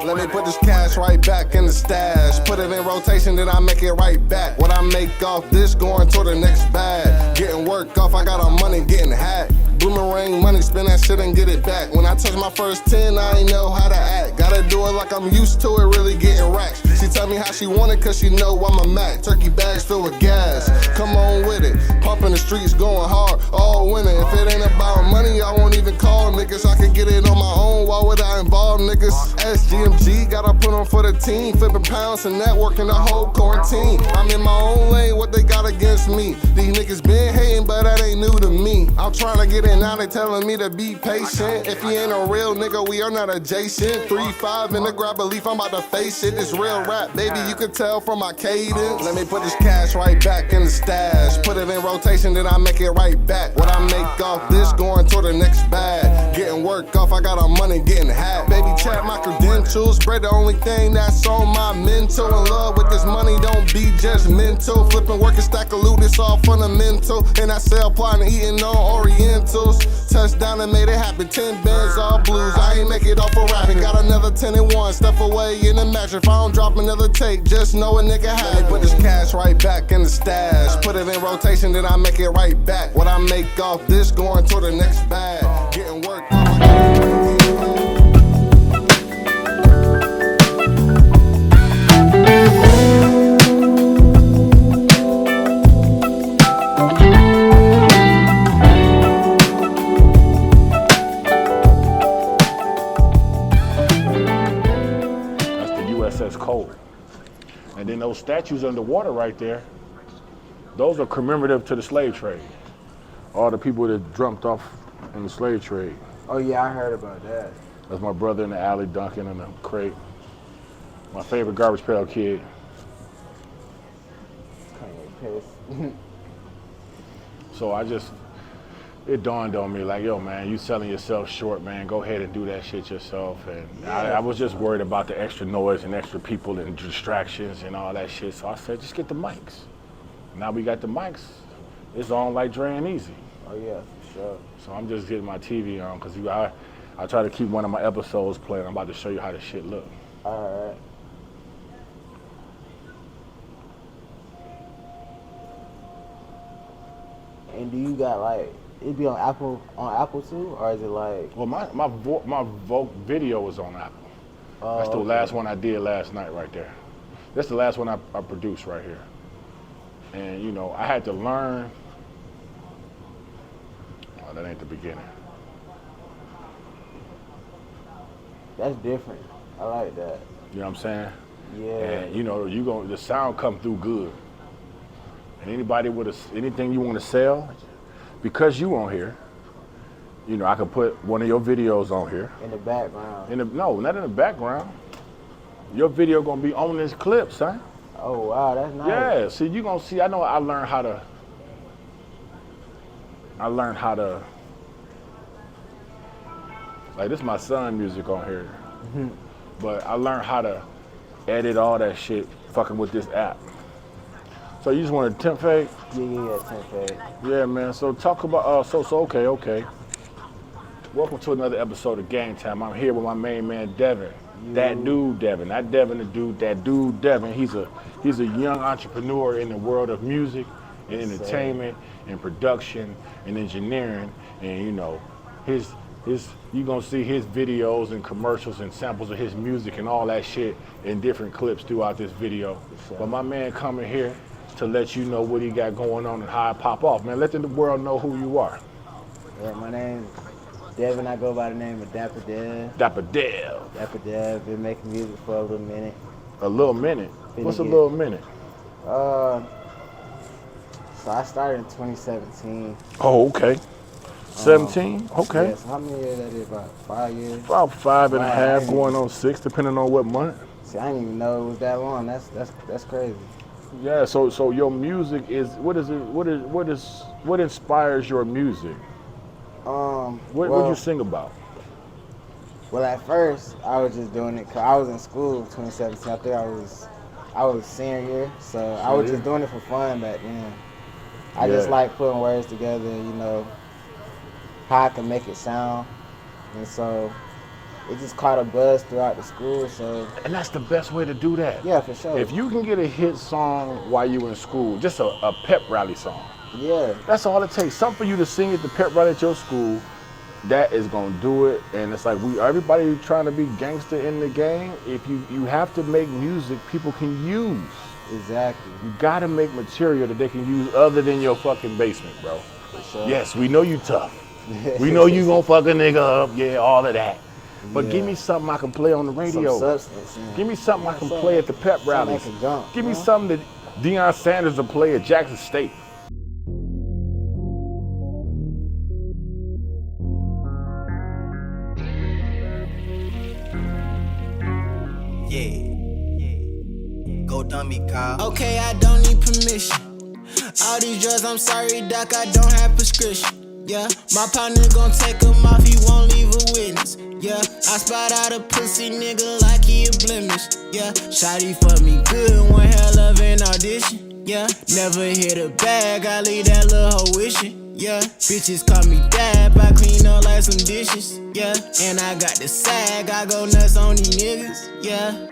Let me put this cash right back in the stash. Put it in rotation, then I make it right back. What I make off this going to the next bag. Getting work off, I got our money getting hacked. Boomerang money, spend that shit and get it back. When I touch my first 10, I ain't know how to act. Gotta do it like I'm used to it, really getting racks. She tell me how she want it, cause she know I'm a Mac. Turkey bags filled with gas, come on with it. Pumping the streets, going hard, all winning. If it ain't about money, I won't even call niggas. I could get it on my own, why would I involve niggas? SGMG, gotta put on for the team. Flipping pounds and networking the whole quarantine. I'm in my own lane, what they got against me? These niggas been hating, but that ain't new to me. I'm trying to get in, now they telling me to be patient. If you ain't a real nigga, we are not adjacent. 3-5 in the grab a leaf, I'm about to face it. It's real rap, baby, you can tell from my cadence. Let me put this cash right back in the stash. Put it in rotation, then I make it right back. What I make off this going to the next bag. Getting work off, I got our money getting hacked. Baby, check my credentials. Bread the only thing that's on my mental. In love with this money, don't be judgmental. Flipping, working, stack of loot, it's all fundamental. And I sell plotting, eating on Orientals. Touchdown and made it happen. 10 bands, all blues. I ain't make it off for rapping. Got another 10 and 1. Step away in the match. If I don't drop another tape, just know a nigga had it. Put this cash right back in the stash. Put it in rotation, then I make it right back. What I make off this going to the next bag. Getting work off, I got cold. And then those statues underwater right there, those are commemorative to the slave trade. All the people that jumped off in the slave trade. Oh yeah, I heard about that. That's my brother in the alley dunking in the crate. My favorite Garbage Pail Kid. So it dawned on me like, yo man, you selling yourself short, man. Go ahead and do that shit yourself. And I was just worried about the extra noise and extra people and distractions and all that shit. So I said, just get the mics. Now we got the mics. It's on like Dre and Easy. Oh yeah, for sure. So I'm just getting my TV on because I try to keep one of my episodes playing. I'm about to show you how this shit look. All right. And do you got like, it be on Apple too, or is it like? Well, my Vogue video was on Apple. That's the last one I did last night right there. That's the last one I produced right here. And you know, I had to learn. Oh, that ain't the beginning. That's different. I like that. You know what I'm saying? Yeah. And you know, the sound come through good. And anybody with anything you want to sell, because you on here, you know, I could put one of your videos on here. In the background. No, not in the background. Your video gonna be on this clip, son. Oh wow, that's nice. Yeah, see, you gonna see. I know I learned how to. Like this, is my son music on here, but I learned how to edit all that shit, fucking with this app. So you just want a temp fade? Yeah, temp fade. Yeah, man. So talk about okay. Welcome to another episode of GameTyme. I'm here with my main man Devin. That dude Devin, not Devin the dude. That dude Devin. He's a young entrepreneur in the world of music and entertainment and production and engineering. And you know, you gonna see his videos and commercials and samples of his music and all that shit in different clips throughout this video. But my man coming here to let you know what he got going on and how I pop off. Man, let the world know who you are. Yeah, my name is Devin. I go by the name of Dapper Dev. Dapper Dev. Dapper Dev. Been making music for a little minute. A little minute? What's a little minute? So I started in 2017. Oh, okay. 17? Okay. Yeah, so how many years that is? About 5 years? About 5.5, going on 6, depending on what month. See, I didn't even know it was that long. That's crazy. Yeah, so your music is what inspires your music? What you sing about? Well, at first I was just doing it because I was in school in 2017. I think I was senior year, so I was just doing it for fun back then. I just like putting words together, you know, how I can make it sound, and so it just caught a buzz throughout the school. So And that's the best way to do that. yeah, for sure. If you can get a hit song while you in school, just a pep rally song. Yeah. That's all it takes. Something for you to sing at the pep rally at your school, that is gonna do it. And it's like everybody trying to be gangster in the game. If you have to make music people can use. Exactly. You gotta make material that they can use other than your fucking basement, bro. For sure. Yes, we know you tough. We know you gonna fuck a nigga up, yeah, all of that. But Yeah. give me something I can play on the radio. Some substance. Yeah. Give me something I can play at the pep rallies. Something that can jump, Give me you know? something that Deion Sanders will play at Jackson State. Go dummy, Kyle. Okay, I don't need permission. All these drugs, I'm sorry, doc, I don't have prescription. Yeah, my partner gon' take him off, he won't leave a witness. Yeah, I spot out a pussy nigga like he a blemish. Yeah, shawty fuck me good, one hell of an audition. Yeah, never hit a bag, I leave that little hoe wishing. Yeah, bitches call me dab, I clean up like some dishes. Yeah, and I got the sag, I go nuts on these niggas. Yeah.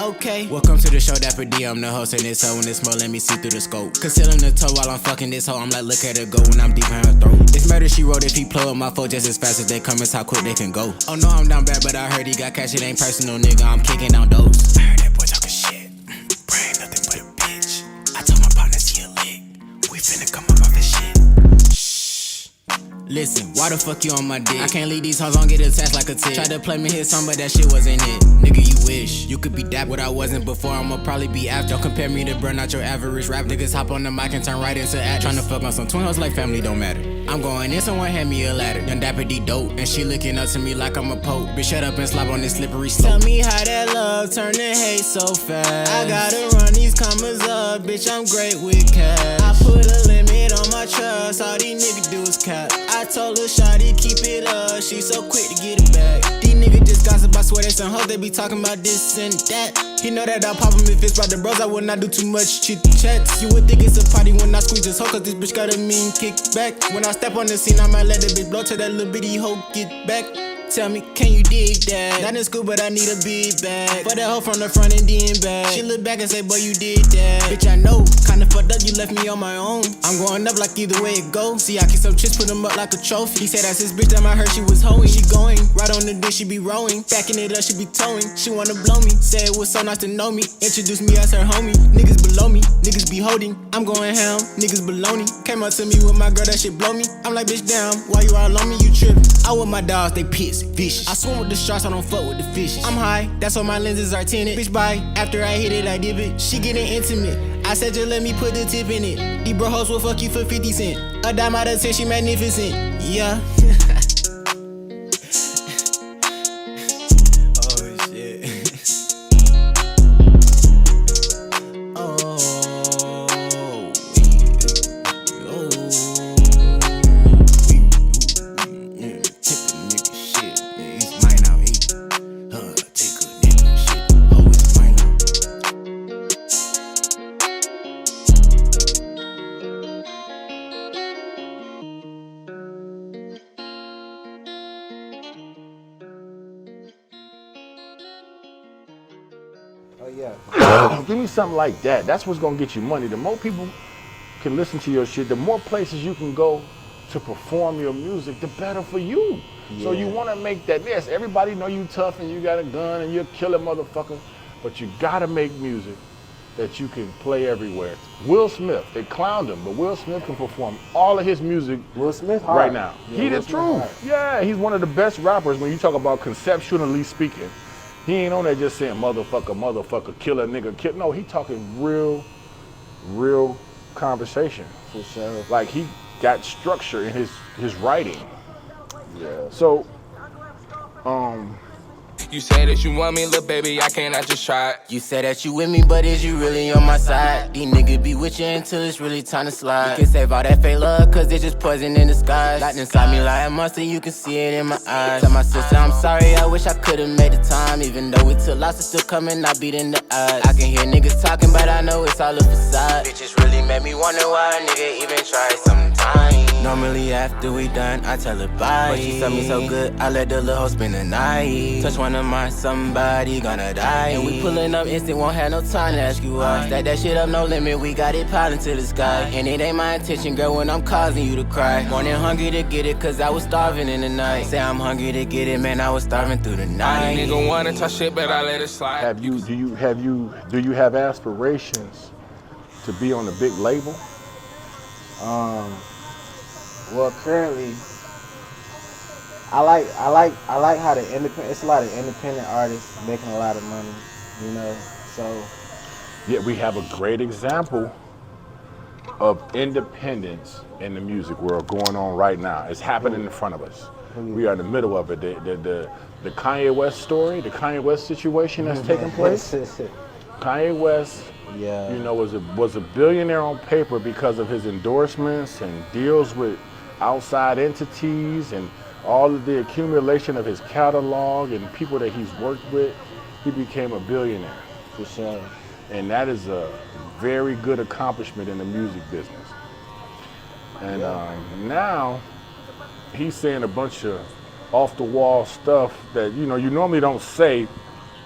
Okay. Welcome to the show, Dapper D. I'm the host, and this hoe when it's more, let me see through the scope. Concealing the toe while I'm fucking this hoe. I'm like, look at her go when I'm deep in her throat. It's murder she wrote if he play with my foe just as fast as they come, it's how quick they can go. Oh no, I'm down bad, but I heard he got cash, it ain't personal, nigga. I'm kicking down doors. I heard that boy talking shit. Brain nothing but a bitch. I told my partners he a lick. We finna come up off this shit. Listen, why the fuck you on my dick? I can't leave these hoes on get attached like a tick. Tried to play me hit song, but that shit wasn't it. Nigga, you wish you could be that what I wasn't before. I'ma probably be after. Don't compare me to burn out your average rap. Niggas hop on the mic and turn right into act. Tryna fuck on some twin hoes like family don't matter. I'm going in, someone hand me a ladder. Young Dapper D dope, and she looking up to me like I'm a pope. Bitch, shut up and slap on this slippery slope. Tell me how that love turn to hate so fast. I gotta run these commas up, bitch, I'm great with cash. I put a limit on my trust, all these niggas do is cap. I told her shawty keep it up, she so quick to get it back. These niggas just gossip, I swear they some hoes, they be talking about this and that. He know that I'll pop him if it's about the bros, I will not do too much chit chats. You would think it's a party when I squeeze this hoe, cause this bitch got a mean kickback. When I step on the scene, I might let that bitch blow till that little bitty hoe get back. Tell me, can you dig that? Not in school, but I need a big bag. For that hoe from the front and then back. She look back and say, boy, you did that. Bitch, I know, kinda fucked up, you left me on my own. I'm going up like either way it go. See, I keep some chicks, put them up like a trophy. He said that's his bitch, that I heard she was hoeing. She going, right on the dick, she be rowing. Backing it up, she be towing. She wanna blow me, say it was so nice to know me. Introduce me as her homie. Niggas below me, niggas be holding. I'm going ham, niggas baloney. Came up to me with my girl, that shit blow me. I'm like, bitch, damn, why you all on me, you trippin'? I with my dogs, they pissed, vicious. I swim with the sharks, I don't fuck with the fishes. I'm high, that's why my lenses are tinted. Bitch, bye, after I hit it, I dip it. She getting intimate, I said just let me put the tip in it. These bro hoes will fuck you for 50 cents. A dime out of 10, she magnificent, yeah. Oh yeah. Give me something like that. That's what's gonna get you money. The more people can listen to your shit, the more places you can go to perform your music, the better for you. Yeah. So you wanna make that, yes, everybody know you tough and you got a gun and you're a killer motherfucker, but you gotta make music that you can play everywhere. Will Smith, they clowned him, but Will Smith can perform all of his music Will Smith right now. Yeah, He Will the Smith truth. hard. Yeah, he's one of the best rappers when you talk about conceptually speaking. He ain't on there just saying motherfucker, motherfucker, killer, nigga, kill. No, he talking real conversation. For sure. Like he got structure in his writing. Yeah. So, You say that you want me, little baby, I cannot just try it. You say that you with me, but is you really on my side? These niggas be with you until it's really time to slide. You can save all that fake love, cause it's just poison in disguise. Locked inside me like a monster, you can see it in my eyes. Tell my sister I'm sorry, I wish I could've made the time. Even though we took loss, it's still coming, I beat in the odds. I can hear niggas talking, but I know it's all a facade. Bitches really make me wonder why a nigga even try sometimes. Normally after we done, I tell her bye. But she tell me so good, I let the little hoe spend the night. Touch one of mine, somebody gonna die. And we pulling up instant, won't have no time to ask you why. Stack that shit up, no limit, we got it piling to the sky. And it ain't my intention, girl, when I'm causing you to cry. Morning hungry to get it, cause I was starving in the night. Say I'm hungry to get it, man, I was starving through the night. Nigga wanna talk shit, but I let it slide. Do you have aspirations to be on a big label? Well, currently, I like how it's a lot of independent artists making a lot of money, you know. So Yeah, we have a great example of independence in the music world going on right now. It's happening in front of us. We are in the middle of it. The Kanye West story, the Kanye West situation that's taking place. Kanye West, yeah, you know, was a billionaire on paper because of his endorsements and deals with outside entities and all of the accumulation of his catalog and people that he's worked with. He became a billionaire. for sure. And that is a very good accomplishment in the music business. And now he's saying a bunch of off-the-wall stuff that, you know, you normally don't say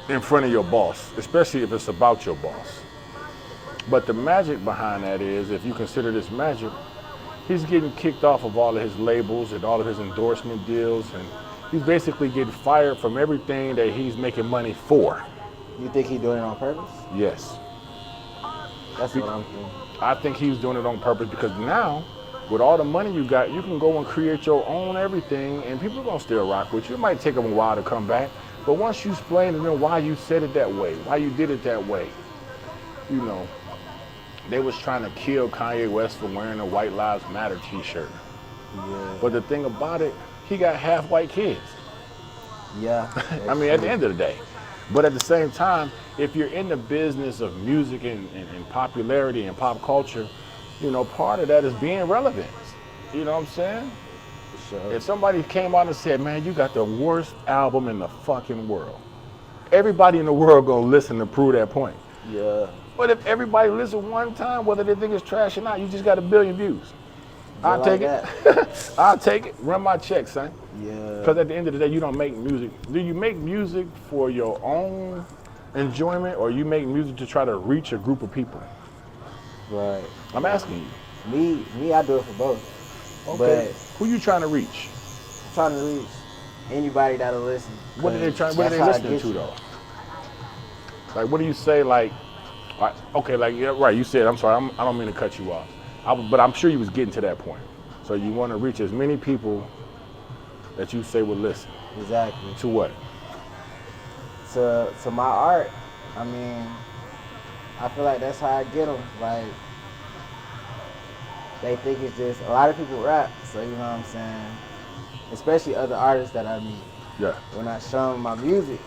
in front of your boss, especially if it's about your boss. But the magic behind that is, if you consider this magic, he's getting kicked off of all of his labels and all of his endorsement deals, and he's basically getting fired from everything that he's making money for. You think he's doing it on purpose? Yes. That's what I'm thinking. I think he's doing it on purpose because now, with all the money you got, you can go and create your own everything, and people are gonna still rock with you. It might take them a while to come back, but once you explain to them why you said it that way, why you did it that way, you know, they was trying to kill Kanye West for wearing a White Lives Matter t-shirt. Yeah. But the thing about it, he got half white kids. Yeah. I mean, at the end of the day. But at the same time, if you're in the business of music and popularity and pop culture, you know, part of that is being relevant. You know what I'm saying? Sure. If somebody came out and said, man, you got the worst album in the fucking world, everybody in the world gonna listen to prove that point. Yeah. But if everybody listen one time, whether they think it's trash or not, you just got 1 billion views. I'll like take it. I'll take it. Run my check, son. Yeah. Because at the end of the day, you don't make music. Do you make music for your own enjoyment, or you make music to try to reach a group of people? Right. I'm asking you. Me, I do it for both. Okay. But Who you trying to reach? I'm trying to reach anybody that'll listen. What are they That's listening how I to get though? Like, what do you say? Like, okay, like, yeah, right. You said, I'm sorry. I don't mean to cut you off. But I'm sure you was getting to that point. So you want to reach as many people that you say will listen. Exactly. To what? To my art. I mean, I feel like that's how I get them. Like, they think it's just, a lot of people rap, so you know what I'm saying? Especially other artists that I meet. Yeah. When I show them my music,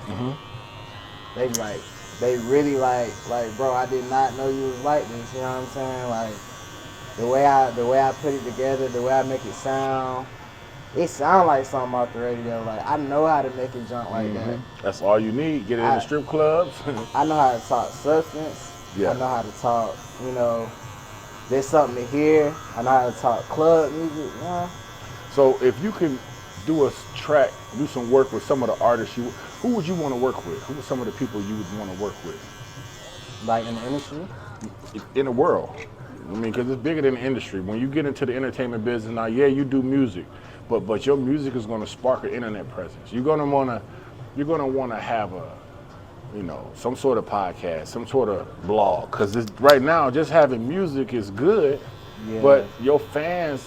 they be like, they really like, bro, I did not know you was like this, you know what I'm saying? Like, the way I put it together, the way I make it sound like something off the radio. Like, I know how to make it jump like that. That's all you need. Get it in the strip clubs. I know how to talk substance. Yeah. I know how to talk, you know, there's something to hear. I know how to talk club music, you know? So if you can do a track, do some work with some of the artists, who would you want to work with? Who are some of the people you would want to work with? Like in the industry? In the world. I mean, because it's bigger than the industry. When you get into the entertainment business now, yeah, you do music, but your music is going to spark an internet presence. You're going to want to have some sort of podcast, some sort of blog. Because right now, just having music is good, but your fans,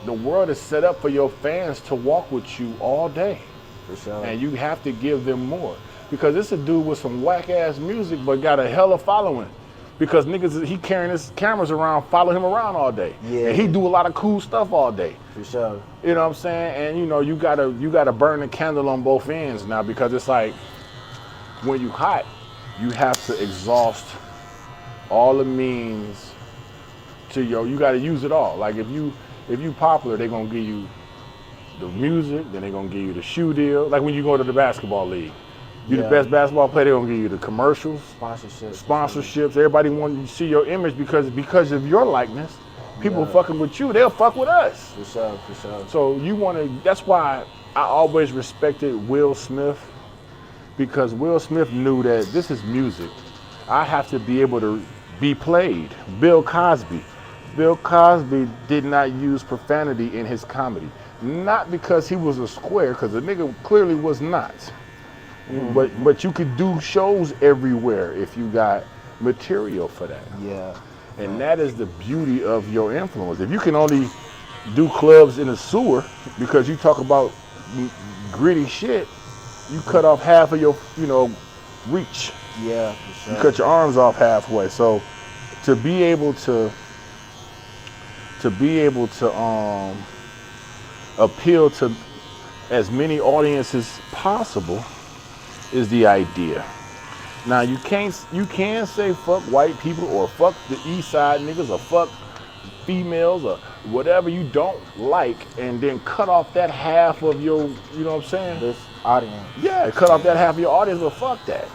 the world is set up for your fans to walk with you all day. For sure. And you have to give them more. Because it's a dude with some whack ass music, but got a hella following. Because niggas, he carrying his cameras around, follow him around all day. Yeah. And he do a lot of cool stuff all day. For sure. You know what I'm saying? And you gotta burn the candle on both ends now, because it's like, when you hot, you have to exhaust all the means to you gotta use it all. Like if you popular, they're gonna give you the music, then they're gonna give you the shoe deal. Like when you go to the basketball league. You're the best basketball player, they're gonna give you the commercials, sponsorships. Everybody wants to see your image because of your likeness. People fucking with you, they'll fuck with us. For sure, for sure. So you want to, that's why I always respected Will Smith, because Will Smith knew that this is music. I have to be able to be played. Bill Cosby did not use profanity in his comedy. Not because he was a square, because the nigga clearly was not. But you could do shows everywhere if you got material for that. Yeah. And that is the beauty of your influence. If you can only do clubs in a sewer because you talk about gritty shit, you cut off half of your, reach. Yeah, for sure. You cut your arms off halfway. So to be able to appeal to as many audiences possible is the idea. Now you can say fuck white people or fuck the east side niggas or fuck females or whatever you don't like, and then cut off that half of your, you know what I'm saying? This audience. Yeah, cut off that half of your audience, but fuck that.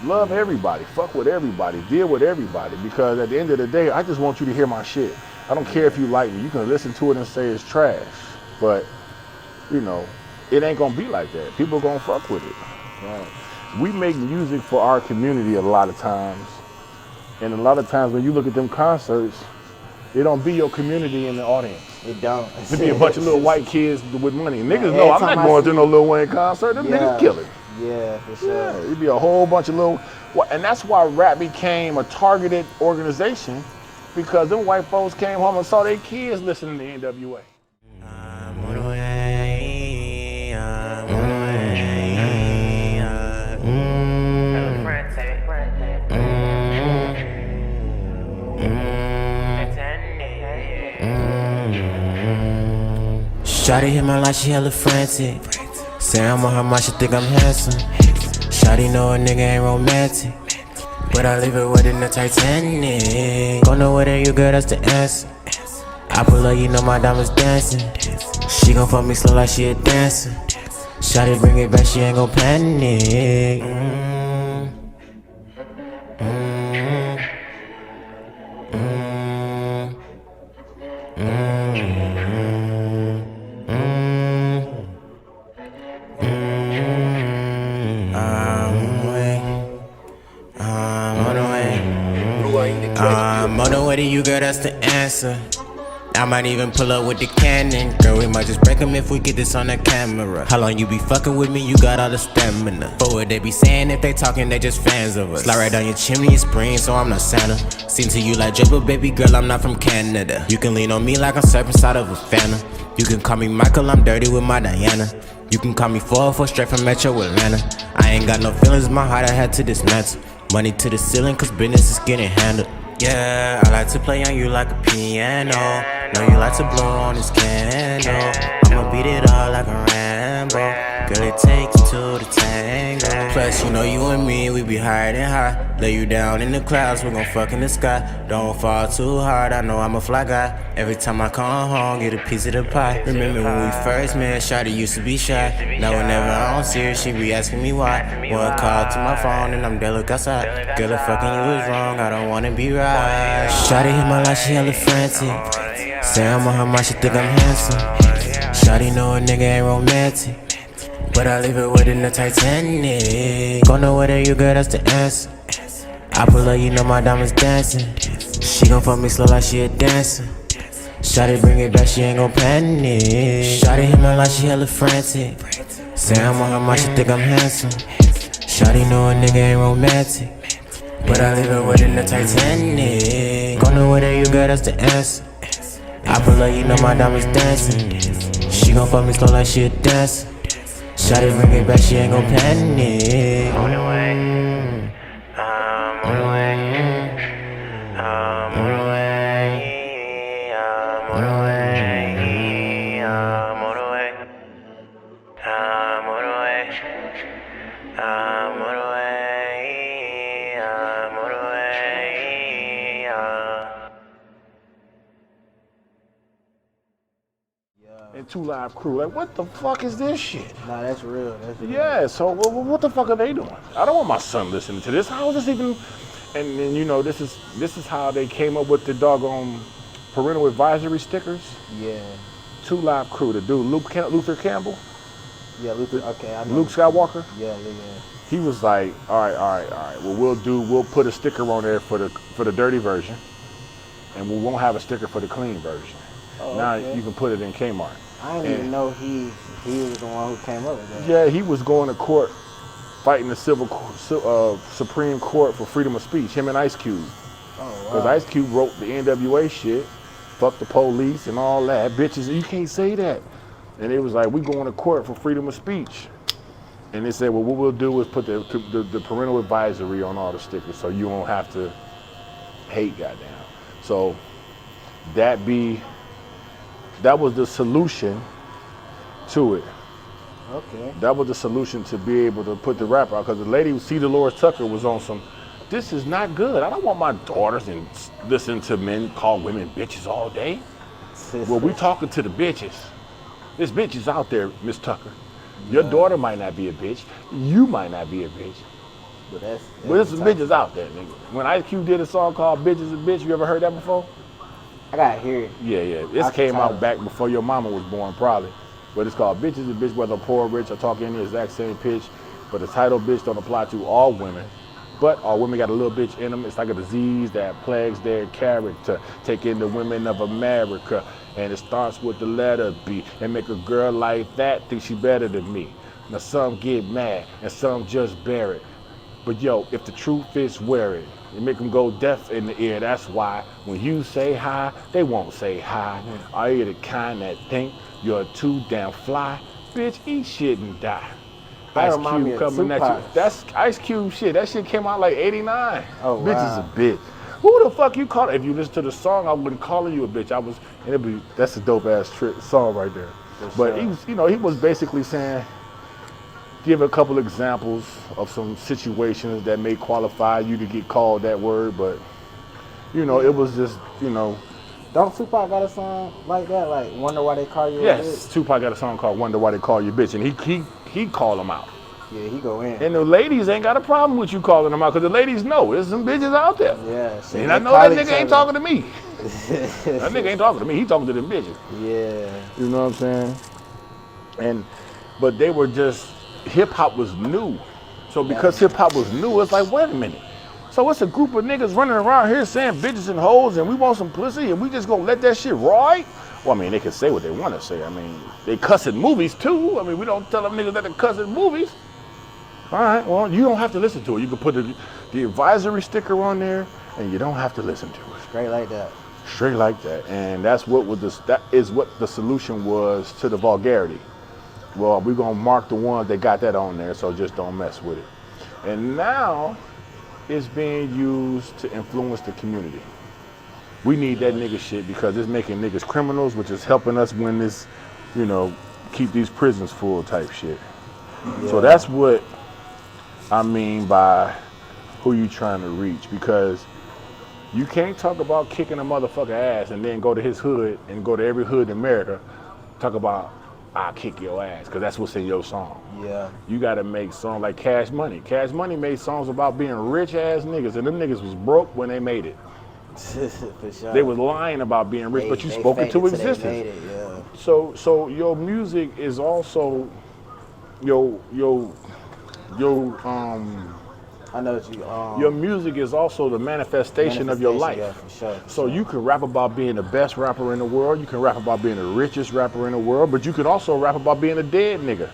Love everybody, fuck with everybody, deal with everybody, because at the end of the day, I just want you to hear my shit. I don't care if you like me. You can listen to it and say it's trash, but it ain't gonna be like that. People gonna fuck with it. Right. We make music for our community a lot of times, and a lot of times when you look at them concerts, it don't be your community in the audience. It don't. It be a bunch of little white kids with money. Niggas Yeah, know I'm every not time I going see- to no Lil Wayne concert. Them niggas kill it. Yeah, for sure. Yeah, it'd be a whole bunch of little, and that's why rap became a targeted organization, because them white folks came home and saw their kids listening to NWA. Shawty hit my line, she hella frantic. Say I'm on her mind, she think I'm handsome. Shawty know a nigga ain't romantic, but I leave it within the Titanic. Go nowhere then you girl, that's the answer. I pull up, you know my diamonds dancing. She gon' fuck me slow like she a dancer. Shawty bring it back, she ain't gon' panic. I'm on the way to you, girl, that's the answer. I might even pull up with the cannon. Girl, we might just break 'em if we get this on the camera. How long you be fucking with me? You got all the stamina. But what they be saying, if they talking, they just fans of us. Slide right down your chimney, it's spring, so I'm not Santa. Seem to you like Drake, but baby girl, I'm not from Canada. You can lean on me like I'm surfing inside of a Fanta. You can call me Michael, I'm dirty with my Diana. You can call me 404 straight from Metro Atlanta. I ain't got no feelings, my heart I had to dismantle. Money to the ceiling, cause business is getting handled. Yeah, I like to play on you like a piano. Know you like to blow on this candle. I'ma beat it all like a Rambo. Girl, it takes two to tango. Plus, you know you and me, we be higher than high. Lay you down in the clouds, we gon' fuck in the sky. Don't fall too hard, I know I'm a fly guy. Every time I come home, get a piece of the pie. Remember when we first met, shawty used to be shy. Now whenever I don't see her, she be asking me why. One call to my phone and I'm there, look outside. Girl, if fucking you is wrong, I don't wanna be right. Shawty hit my line, she hella frantic. Say I'm on her mind, she think I'm handsome. Shawty know a nigga ain't romantic, but I leave it within the Titanic. Go nowhere there, you girl, that's the answer. I pull up, you know my diamonds dancing. She gon' fuck me slow like she a dancer. Shawty bring it back, she ain't gon' panic. Shawty hit my line, she hella frantic. Say I'm on her mind, she think I'm handsome. Shawty know a nigga ain't romantic, but I leave it within the Titanic. Go nowhere there, you girl, that's the answer. I pull up, you know my diamonds dancing. She gon' fuck me slow like she a dancer. Shawty bring it back, she ain't gon' panic. On the way, I'm on the way, I'm on the way, I'm on the way, I'm on the way, I'm on the way, I'm on the way, I'm on the way, And Two Live Crew, like, what the fuck is this shit? Nah, that's real. That's real. Yeah, so what the fuck are they doing? I don't want my son listening to this. How is this even? And then this is how they came up with the doggone parental advisory stickers. Yeah. 2 Live Crew, the dude Luther Campbell, Yeah, Luther. Okay, I know. Luke Skywalker. Yeah. He was like, all right. Well, we'll put a sticker on there for the dirty version, and we won't have a sticker for the clean version. Now you can put it in Kmart. I didn't even know he was the one who came up with that. Yeah, he was going to court, fighting the Supreme Court for freedom of speech. Him and Ice Cube. Oh wow. Because Ice Cube wrote the NWA shit, fuck the police and all that. Bitches, you can't say that. And it was like, we going to court for freedom of speech. And they said, well, what we'll do is put the parental advisory on all the stickers so you won't have to hate, goddamn. So that was the solution to it. Okay. That was the solution to be able to put the rap out. Because the lady, C. Dolores Tucker, was on some, this is not good. I don't want my daughters and listen to men call women bitches all day. Well, we talking to the bitches. There's bitches out there, Miss Tucker. Your daughter might not be a bitch. You might not be a bitch. But there's some bitches out there, nigga. When Ice Cube did a song called Bitches and Bitch, you ever heard that before? I gotta hear it. Yeah. This came out back before your mama was born, probably. But it's called Bitches and Bitch, whether poor or rich, or talking in the exact same pitch. But the title bitch don't apply to all women. But all women got a little bitch in them. It's like a disease that plagues their character. Taking the women of America. And it starts with the letter B. And make a girl like that think she better than me. Now some get mad and some just bear it. But yo, if the truth is, wear it. You make them go deaf in the ear. That's why when you say hi, they won't say hi. Are you the kind that think you're too damn fly? Bitch, eat shit and die. That Ice remind me Cube of coming at you. Tupac. That's Ice Cube shit. That shit came out like 89. Oh, Bitch wow. is a bitch. Who the fuck you call? If you listen to the song, I wouldn't calling you a bitch. That's a dope ass song right there. But he was, he was basically saying, give a couple examples of some situations that may qualify you to get called that word, but it was just, Don't Tupac got a song like that? Like Wonder Why They Call You a Yes, Bitch? Tupac got a song called Wonder Why They Call You a Bitch, and he called them out. Yeah, he go in. And the ladies ain't got a problem with you calling them out, because the ladies know there's some bitches out there. Yeah. So And I know that nigga ain't talking to me. That nigga ain't talking to me, he talking to them bitches. Yeah. You know what I'm saying? But they were just, hip hop was new. So because hip hop was new, it's like, wait a minute. So it's a group of niggas running around here saying bitches and hoes and we want some pussy and we just gonna let that shit ride? Well, I mean, they can say what they want to say. I mean, they cuss in movies too. I mean, we don't tell them niggas that they cuss in movies. All right, well, you don't have to listen to it. You can put the advisory sticker on there and you don't have to listen to it. Straight like that. Straight like that. And that is what the solution was to the vulgarity. Well, we're gonna mark the ones that got that on there, so just don't mess with it. And now it's being used to influence the community. We need that nigga shit because it's making niggas criminals, which is helping us win this, keep these prisons full type shit. Yeah. So that's what I mean by who you trying to reach, because you can't talk about kicking a motherfucker ass and then go to his hood and go to every hood in America, talk about I'll kick your ass, because that's what's in your song. Yeah. You gotta make songs like Cash Money. Cash Money made songs about being rich ass niggas, and them niggas was broke when they made it. For sure. They was lying about being rich, but you spoke it to existence. They made it, yeah. So your music is also I know what you your music is also the manifestation of your life. Yeah, for sure. So you can rap about being the best rapper in the world, you can rap about being the richest rapper in the world, but you can also rap about being a dead nigga.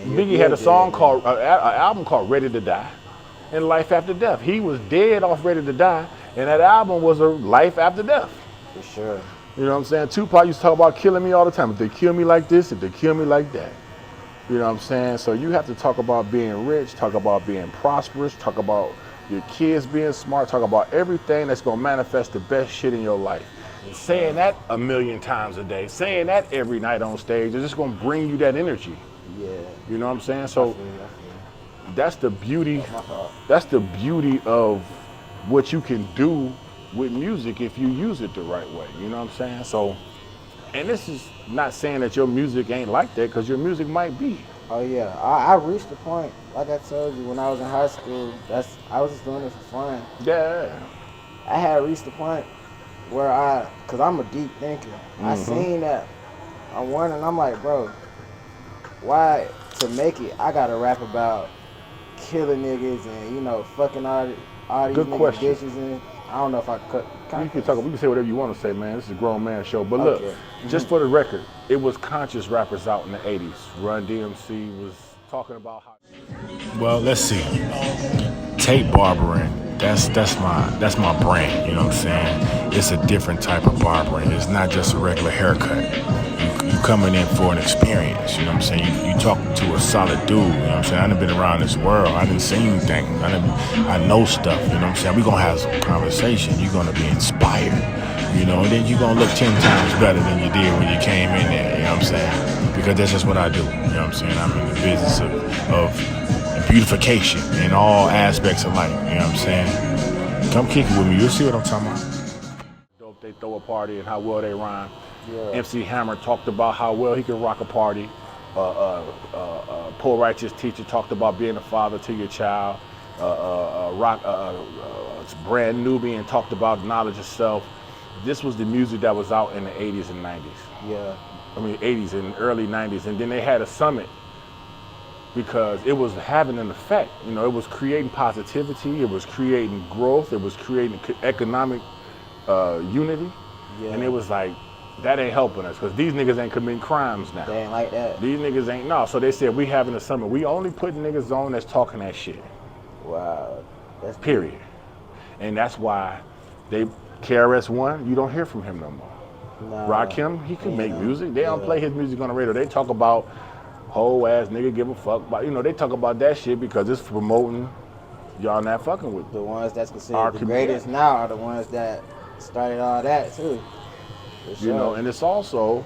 Biggie had a song called, an album called Ready to Die and Life After Death. He was dead off Ready to Die, and that album was a life after death. For sure. You know what I'm saying? Tupac used to talk about killing me all the time. If they kill me like this, if they kill me like that. You know what I'm saying? So you have to talk about being rich, talk about being prosperous, talk about your kids being smart, talk about everything that's gonna manifest the best shit in your life. Saying that 1,000,000 times a day, saying that every night on stage, is just gonna bring you that energy. Yeah. You know what I'm saying? So that's the beauty. That's the beauty of what you can do with music if you use it the right way. You know what I'm saying? So, and this is not saying that your music ain't like that, because your music might be. Oh yeah, I reached the point, like I told you, when I was in high school, I was just doing it for fun. Yeah. I had reached the point cause I'm a deep thinker. I seen that on one, and I'm like, bro, why to make it? I gotta rap about killing niggas and fucking all these Good niggas question. bitches, and I don't know if I could. You can talk. We can say whatever you want to say, man. This is a grown man show. But look, Okay. just for the record, it was conscious rappers out in the '80s. Run DMC was talking about how. Well, let's see. Tape barbering. That's my brand. You know what I'm saying? It's a different type of barbering. It's not just a regular haircut. You coming in for an experience. You know what I'm saying? You talking to a solid dude. You know what I'm saying? I done been around this world. I done seen things. I know stuff. You know what I'm saying? We gonna have some conversation. You're gonna be inspired. And then you're gonna look 10 times better than you did when you came in there. You know what I'm saying? Because that's just what I do. You know what I'm saying? I'm in the business of beautification in all aspects of life. You know what I'm saying? Come kick it with me. You'll see what I'm talking about. Dope, they throw a party and how well they rhyme. Yeah. MC Hammer talked about how well he could rock a party. Poor Righteous Teacher talked about being a father to your child. Brand Nubian talked about knowledge of self. This was the music that was out in the 80s and 90s. Yeah. 80s and early 90s. And then they had a summit because it was having an effect. It was creating positivity. It was creating growth. It was creating economic unity. Yeah. And it was like, that ain't helping us because these niggas ain't committing crimes now. They ain't like that. These niggas ain't, no. So they said, we having a summit. We only putting niggas on that's talking that shit. Wow. That's period. And that's why KRS-One, you don't hear from him no more. Nah, Rakim, he can make music. They don't play his music on the radio. They talk about whole ass nigga give a fuck about, they talk about that shit because it's promoting y'all not fucking with the ones that's considered the greatest now are the ones that started all that too. Sure. And it's also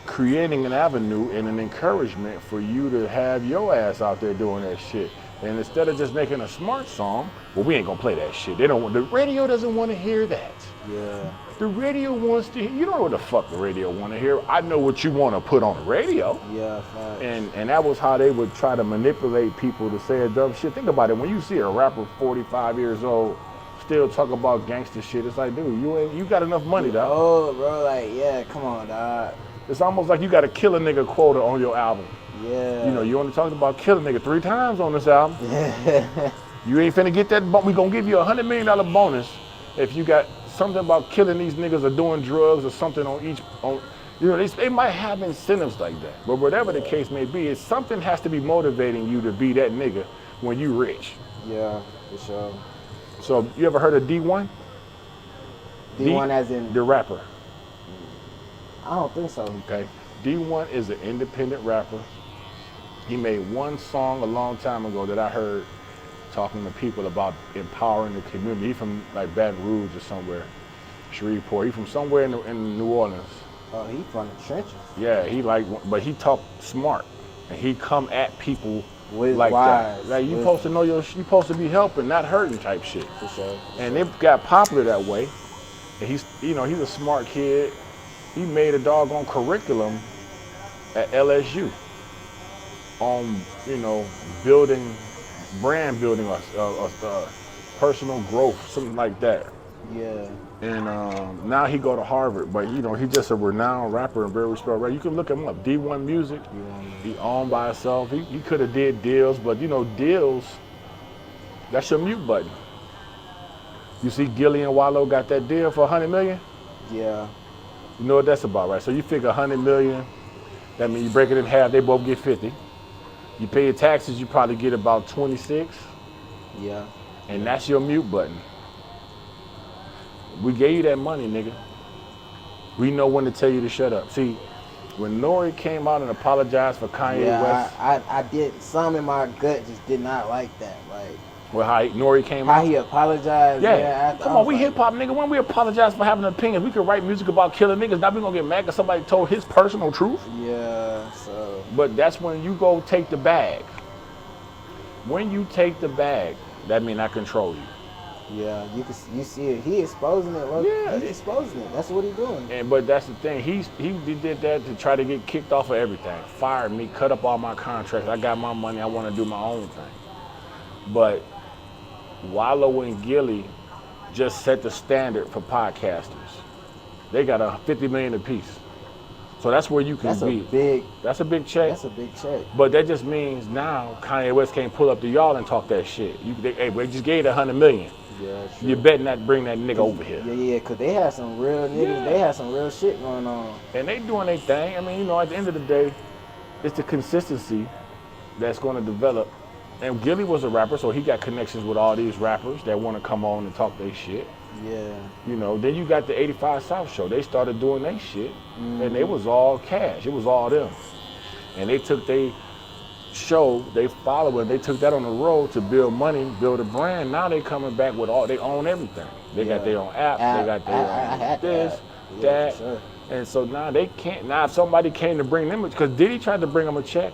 creating an avenue and an encouragement for you to have your ass out there doing that shit. And instead of just making a smart song, well, we ain't gonna play that shit. The radio doesn't want to hear that. Yeah. The radio wants to hear, you don't know what the fuck the radio want to hear. I know what you want to put on the radio. Yeah, facts. And that was how they would try to manipulate people to say a dumb shit. Think about it, when you see a rapper 45 years old still talk about gangster shit, it's like, dude, you got enough money, dog. Oh, bro, like, yeah, come on, dog. It's almost like you got a kill a nigga quota on your album. Yeah. You only talked about kill a nigga 3 times on this album. Yeah. You ain't finna get that, we gonna give you a $100 million bonus if you got something about killing these niggas or doing drugs or something they might have incentives like that. But whatever the case may be, something has to be motivating you to be that nigga when you rich. Yeah, for sure. So you ever heard of D1? D1 as in? The rapper. I don't think so. Okay. D1 is an independent rapper. He made one song a long time ago that I heard talking to people about empowering the community. He from like Baton Rouge or somewhere, Shreveport. He from somewhere in New Orleans. Oh, he from the trenches. Yeah, but he talk smart, and he come at people with like wise. that. Like you supposed to know you supposed to be helping, not hurting type shit. For sure. And it got popular that way. And he's a smart kid. He made a doggone curriculum at LSU on brand building, personal growth, something like that. Yeah. And now he go to Harvard, but he's just a renowned rapper and very respected rapper. You can look him up. D1 Music. He owned by himself. He could have did deals, but deals, that's your mute button. You see Gilly and Wallow got that deal for $100 million? Yeah. You know what that's about, right? So you figure $100 million, that means you break it in half, they both get 50. You pay your taxes, you probably get about 26. Yeah. And that's your mute button. We gave you that money, nigga. We know when to tell you to shut up. See, when Nori came out and apologized for Kanye West. I did, some in my gut just did not like that. Well, how Nori came out? How he apologized. Yeah. Come on, we hip hop, nigga. When we apologize for having an opinion, we could write music about killing niggas. Now we gonna get mad because somebody told his personal truth? Yeah, so. But that's when you go take the bag. When you take the bag, that mean I control you. Yeah, you see it. He exposing it. Look. Yeah, he's exposing it. That's what he's doing. But that's the thing. He did that to try to get kicked off of everything. Fired me, cut up all my contracts. I got my money. I want to do my own thing. But Wallow and Gilly just set the standard for podcasters. They got a 50 million apiece. So that's where you can That's be. a big. That's a big check. That's a big check. But that just means now Kanye West can't pull up to y'all and talk that shit. Hey, we just gave you 100 million. Yeah, true. You better not bring that nigga over here. Yeah, cause they had some real niggas. Yeah. They had some real shit going on. And they doing their thing. I mean, you know, at the end of the day, it's the consistency that's going to develop. And Gilly was a rapper, so he got connections with all these rappers that want to come on and talk their shit. Yeah. You know, then you got the 85 South show. They started doing their shit, and it was all cash. It was all them. And they took their show, they following, they took that on the road to build money, build a brand. Now they coming back with all, they own everything. They got their own app, they got their own this, that. Sure. And so now they can't, now if somebody came to bring them, because Diddy tried to bring them a check,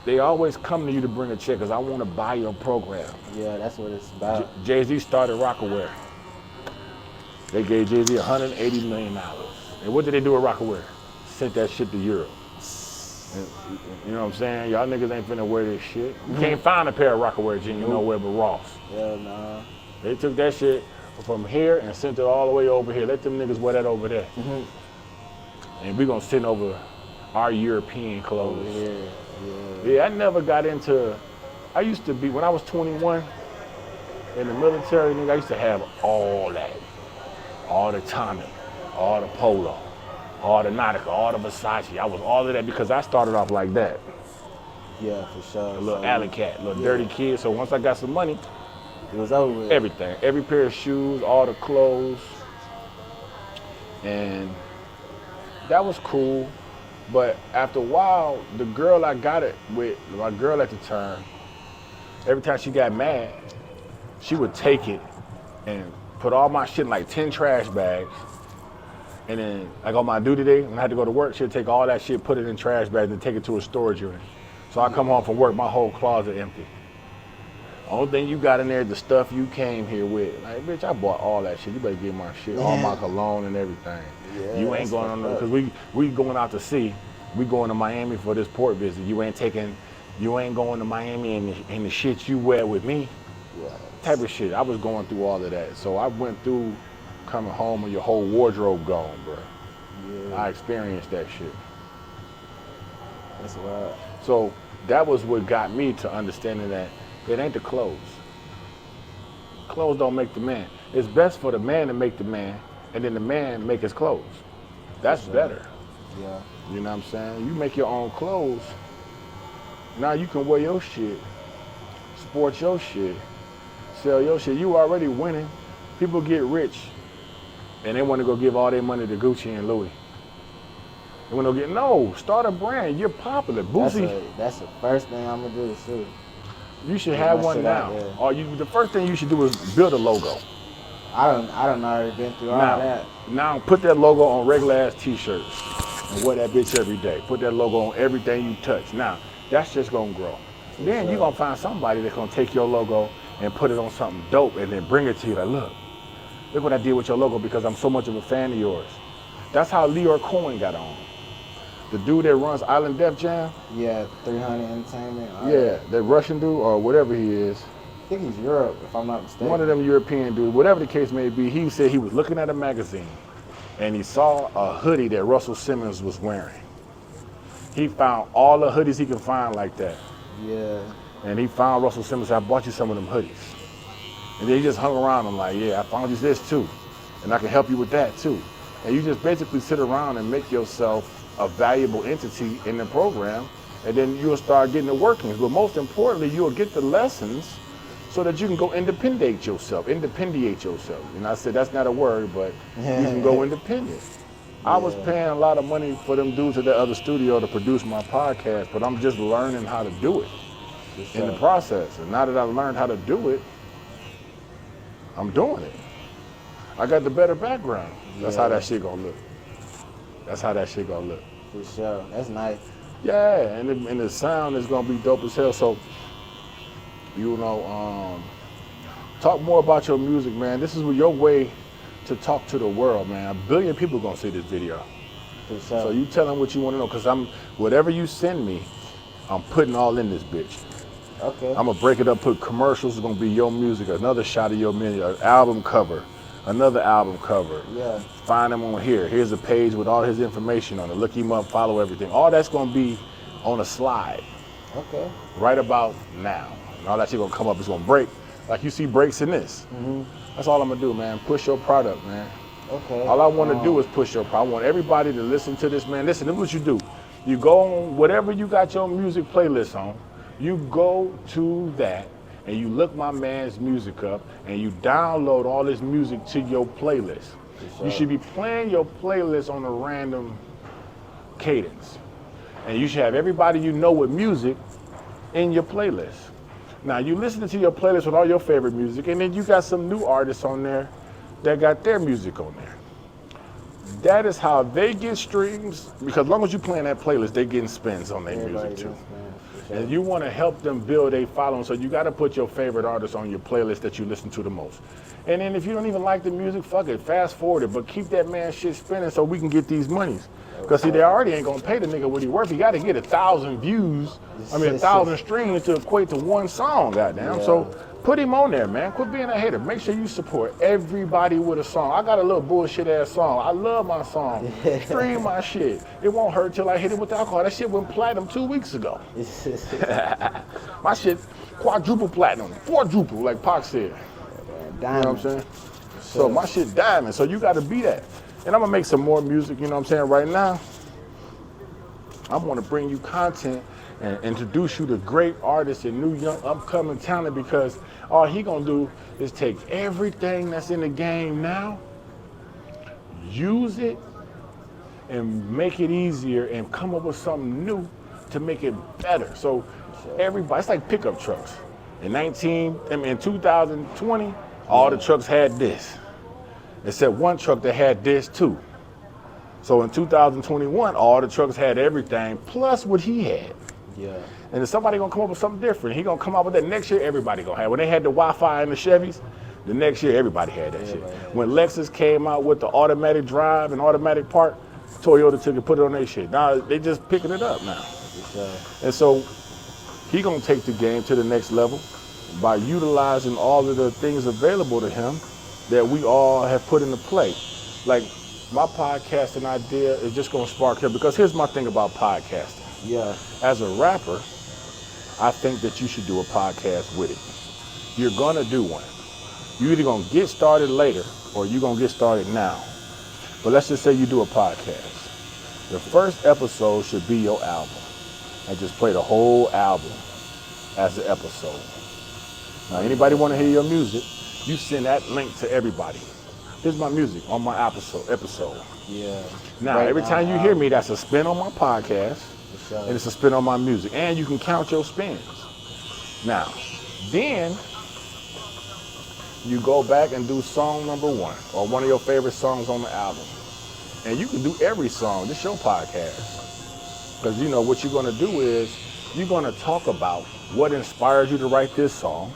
they always come to you to bring a check because I want to buy your program. Yeah, that's what it's about. Jay-Z started Rockaware. They gave Jay-Z $180 million. And what did they do with Rockaware? Sent that shit to Europe. And, you know what I'm saying? Y'all niggas ain't finna wear this shit. You can't find a pair of Rockaware jeans nowhere but Ross. Hell no. They took that shit from here and sent it all the way over here. Let them niggas wear that over there. And we gonna send over our European clothes. Yeah, I never got into, I used to be, when I was 21 in the military, nigga, I used to have all that. All the Tommy, all the Polo, all the Nautica, all the Versace. I was all of that because I started off like that. Yeah, for sure. A little alley cat, little dirty kid. So once I got some money, it was over with. Everything. Every pair of shoes, all the clothes. And that was cool. But after a while, the girl I got it with, my girl at the time, every time she got mad, she would take it and put all my shit in like 10 trash bags. And then, like on my duty day, when I had to go to work, she'd take all that shit, put it in trash bags, and take it to a storage unit. So I come home from work, my whole closet empty. Only thing you got in there is the stuff you came here with. Like, bitch, I bought all that shit. You better get my shit, all my cologne and everything. Yeah, you ain't going on, because we going out to sea. We going to Miami for this port visit. You ain't going to Miami and the shit you wear with me. Yeah. Type of shit. I was going through all of that. So I went through coming home and your whole wardrobe gone, bro. Yeah. I experienced that shit. That's wild. So that was what got me to understanding that it ain't the clothes. Clothes don't make the man. It's best for the man to make the man, and then the man make his clothes. That's better. Yeah. You know what I'm saying? You make your own clothes. Now you can wear your shit, sport your shit, sell your shit. You already winning. People get rich, and they want to go give all their money to Gucci and Louis. They want to no, start a brand. You're popular. Boosie. That's the first thing I'm gonna do too. You should have one now. Or the first thing you should do is build a logo. I don't already been through all that. Now put that logo on regular ass t-shirts and wear that bitch every day. Put that logo on everything you touch. Now, that's just gonna grow. Then you're gonna find somebody that's gonna take your logo and put it on something dope and then bring it to you like, look what I did with your logo because I'm so much of a fan of yours. That's how Leor Cohen got on. The dude that runs Island Def Jam. Yeah, 300 Entertainment. Yeah, that Russian dude or whatever he is. I think he's Europe, if I'm not mistaken. One of them European dudes, whatever the case may be, he said he was looking at a magazine and he saw a hoodie that Russell Simmons was wearing. He found all the hoodies he could find like that. Yeah. And he found Russell Simmons, I bought you some of them hoodies. And then he just hung around him like, yeah, I found you this too. And I can help you with that too. And you just basically sit around and make yourself a valuable entity in the program, and then you'll start getting the workings. But most importantly, you'll get the lessons so that you can go independiate yourself. And I said, that's not a word, but you can go independent. I was paying a lot of money for them dudes at the other studio to produce my podcast, but I'm just learning how to do it in the process. And now that I've learned how to do it, I'm doing it. I got the better background. That's how that shit gonna look. That's how that shit gonna look. For sure. That's nice. Yeah, and the sound is gonna be dope as hell. So, you know, talk more about your music, man. This is your way to talk to the world, man. 1 billion people gonna see this video. For sure. So you tell them what you want to know, cause whatever you send me, I'm putting all in this bitch. Okay. I'm gonna break it up, put commercials, it's gonna be your music, another shot of your music, an album cover, another album cover. Yeah. Find him on here. Here's a page with all his information on it. Look him up, follow everything. All that's gonna be on a slide Okay. right about now. And all that shit gonna come up, it's gonna break. Like you see breaks in this. That's all I'm gonna do, man. Push your product, man. Okay. All I want to do is push your product. I want everybody to listen to this, man. Listen, this is what you do. You go on whatever you got your music playlist on, you go to that and you look my man's music up and you download all this music to your playlist. You should be playing your playlist on a random cadence. And you should have everybody you know with music in your playlist. Now you listen to your playlist with all your favorite music, and then you got some new artists on there that got their music on there. That is how they get streams, because as long as you playing that playlist, they getting spins on their music too. And you want to help them build a following, so you got to put your favorite artists on your playlist that you listen to the most. And then if you don't even like the music, fuck it, fast forward it, but keep that man shit spinning so we can get these monies. Because see, they already ain't gonna pay the nigga what he worth. He got to get 1,000 views, 1,000 streams to equate to one song, goddamn. Yeah. So put him on there, man. Quit being a hater. Make sure you support everybody with a song. I got a little bullshit ass song. I love my song. Stream my shit. It won't hurt till I hit it with alcohol. That shit went platinum 2 weeks ago. My shit quadruple platinum, quadruple, like Pac said. You know what I'm saying? So my shit diamond. So you got to be that. And I'm gonna make some more music. You know what I'm saying? Right now, I want to bring you content and introduce you to great artists and new young upcoming talent, because all he gonna do is take everything that's in the game now, use it, and make it easier and come up with something new to make it better. So everybody, it's like pickup trucks. In 2020, all the trucks had this, except one truck that had this too. So in 2021, all the trucks had everything plus what he had. Yeah. And if somebody gonna come up with something different, he gonna come up with that next year, everybody gonna have. When they had the Wi-Fi in the Chevys, the next year everybody had that shit. When Lexus came out with the automatic drive and automatic park, Toyota took it, put it on their shit. Now they just picking it up now. And so he gonna take the game to the next level by utilizing all of the things available to him that we all have put into play. Like my podcasting idea is just gonna spark him, because here's my thing about podcasting. Yeah. As a rapper, I think that you should do a podcast with it. You're gonna do one. You're either gonna get started later or you're gonna get started now. But let's just say you do a podcast. The first episode should be your album. And just play the whole album as an episode. Now, anybody wanna hear your music, you send that link to everybody. Here's my music on my episode. Yeah. Now, Right every now, time you hear me, that's a spin on my podcast. And it's a spin on my music. And you can count your spins. Now, then you go back and do song number 1 or one of your favorite songs on the album. And you can do every song. This is your podcast. Because you know what you're gonna do is you're gonna talk about what inspired you to write this song,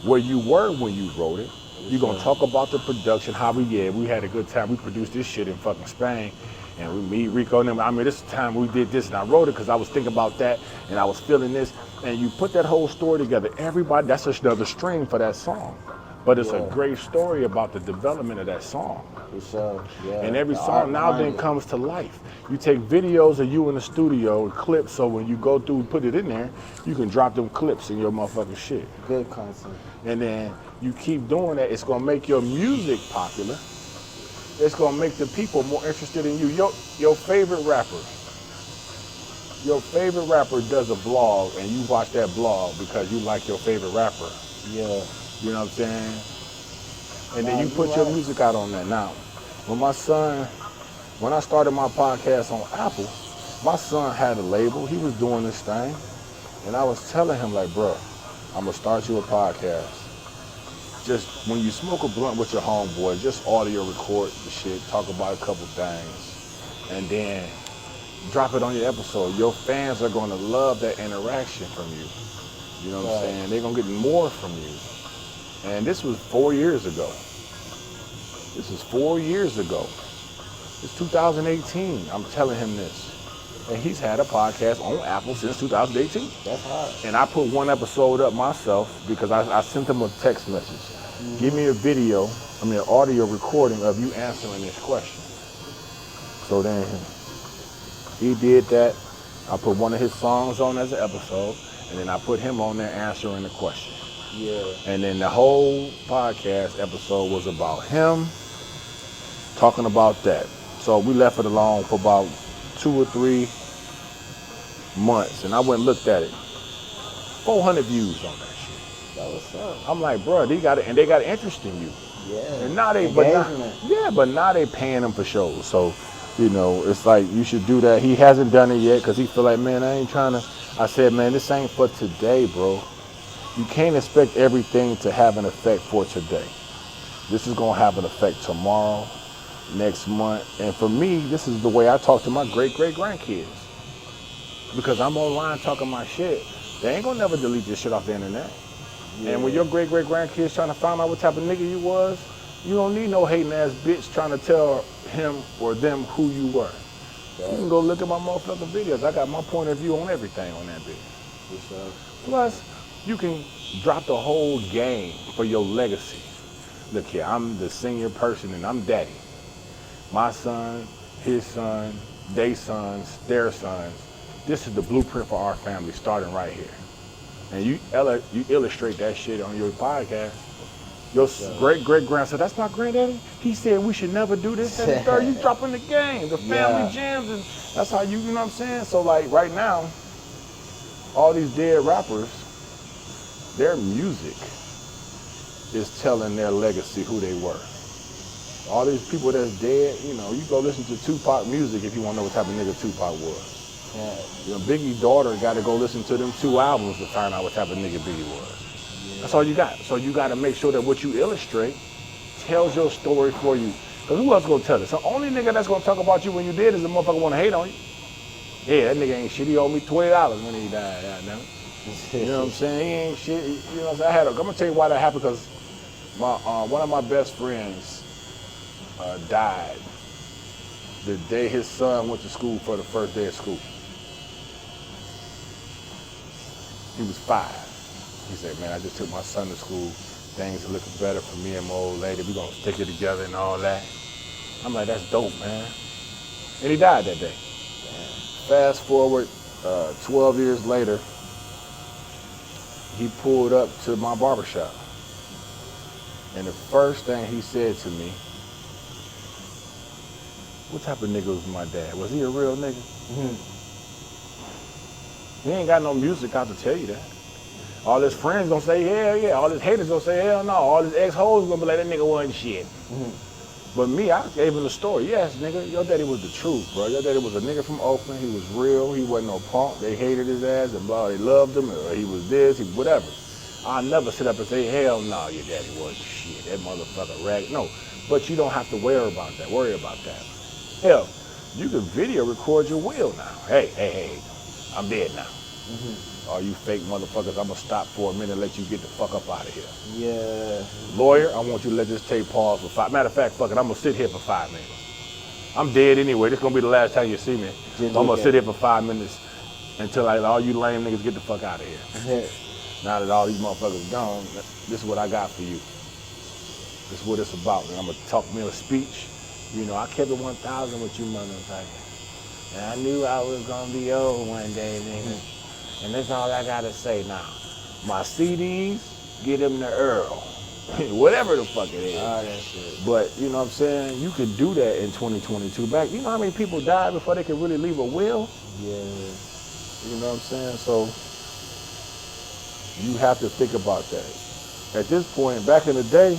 where you were when you wrote it. You're gonna talk about the production, how we had a good time. We produced this shit in fucking Spain. And we meet Rico and them. I mean, this time we did this and I wrote it because I was thinking about that and I was feeling this. And you put that whole story together. Everybody, that's just another string for that song. But it's a great story about the development of that song. For sure. Yeah. And every song now then comes to life. You take videos of you in the studio and clips, so when you go through and put it in there, you can drop them clips in your motherfucking shit. Good content. And then you keep doing that. It's gonna make your music popular. It's gonna make the people more interested in you. Your favorite rapper does a blog and you watch that blog because you like your favorite rapper. Yeah. You know what I'm saying? And then you put your music out on that. Now, when I started my podcast on Apple, my son had a label. He was doing this thing. And I was telling him like, bro, I'm gonna start you a podcast. Just when you smoke a blunt with your homeboy, just audio record the shit, talk about a couple things, and then drop it on your episode. Your fans are gonna love that interaction from you. You know what I'm saying? They're gonna get more from you. And this was 4 years ago. This is 4 years ago. It's 2018. I'm telling him this. And he's had a podcast on Apple since 2018. That's hard. And I put one episode up myself because I sent him a text message. Give me a video, an audio recording of you answering this question. So then he did that. I put one of his songs on as an episode, and then I put him on there answering the question. Yeah. And then the whole podcast episode was about him talking about that. So we left it alone for about 2 or 3 months, and I went and looked at it. 400 views on that shit. That was up. I'm like, bro, they got interest in you. Yeah. And now they, Engagement. but now they paying them for shows. So, it's like you should do that. He hasn't done it yet because he feel like, man, I ain't trying to. I said, man, this ain't for today, bro. You can't expect everything to have an effect for today. This is gonna have an effect tomorrow, next month. And for me, this is the way I talk to my great-great-grandkids. Because I'm online talking my shit. They ain't gonna never delete this shit off the internet. Yeah. And when your great-great-grandkids trying to find out what type of nigga you was, you don't need no hating ass bitch trying to tell him or them who you were. You can go look at my motherfucking videos. I got my point of view on everything on that bitch. Plus, you can drop the whole game for your legacy. Look here, I'm the senior person and I'm daddy. My son, his son, they sons, their sons. This is the blueprint for our family starting right here. And you illustrate that shit on your podcast. Your great-great-grandson, that's my granddaddy. He said we should never do this, that, and the third. You dropping the game, the family gems, and that's how you know what I'm saying? So like right now, all these dead rappers, their music is telling their legacy who they were. All these people that's dead, you go listen to Tupac music if you want to know what type of nigga Tupac was. Yeah. Biggie's daughter got to go listen to them 2 albums to find out what type of nigga Biggie was. That's all you got. So you got to make sure that what you illustrate tells your story for you. Because who else going to tell it? So the only nigga that's going to talk about you when you dead is the motherfucker want to hate on you. Yeah, that nigga ain't shit. He owed me $20 when he died. You know what I'm saying? He ain't shit. You know what I'm saying? I'm going to tell you why that happened, because one of my best friends died the day his son went to school for the first day of school. He was 5. He said, man, I just took my son to school. Things are looking better for me and my old lady. We're going to stick it together and all that. I'm like, that's dope, man. And he died that day. Fast forward 12 years later, he pulled up to my barbershop. And the first thing he said to me, what type of nigga was my dad? Was he a real nigga? Mm-hmm. He ain't got no music out to tell you that. All his friends gonna say, hell yeah. All his haters gonna say, hell no. All his ex-hoes gonna be like, that nigga wasn't shit. Mm-hmm. But me, I gave him the story. Yes, nigga, your daddy was the truth, bro. Your daddy was a nigga from Oakland. He was real. He wasn't no punk. They hated his ass and blah. They loved him, or he was this, he whatever. I'll never sit up and say, hell no, your daddy wasn't shit. That motherfucker rag. No, but you don't have to worry about that. Hell, you can video record your will now. Hey, I'm dead now. Mm-hmm. All you fake motherfuckers, I'm gonna stop for a minute and let you get the fuck up out of here. Yeah. Lawyer, I want you to let this tape pause for 5. Matter of fact, fuck it, I'm gonna sit here for 5 minutes. I'm dead anyway. This is gonna be the last time you see me. I'm gonna sit here for 5 minutes until all you lame niggas get the fuck out of here. Now that all these motherfuckers gone, this is what I got for you. This is what it's about. And I'm gonna talk me a speech. I kept it 1,000 with you motherfuckers. And I knew I was gonna be old one day, nigga. And that's all I gotta say now. My CDs, get them to Earl. Whatever the fuck it is. Oh, that shit. But, you know what I'm saying? You could do that in 2022. Back, you know how many people died before they could really leave a will? Yeah. You know what I'm saying? So, you have to think about that. At this point, back in the day,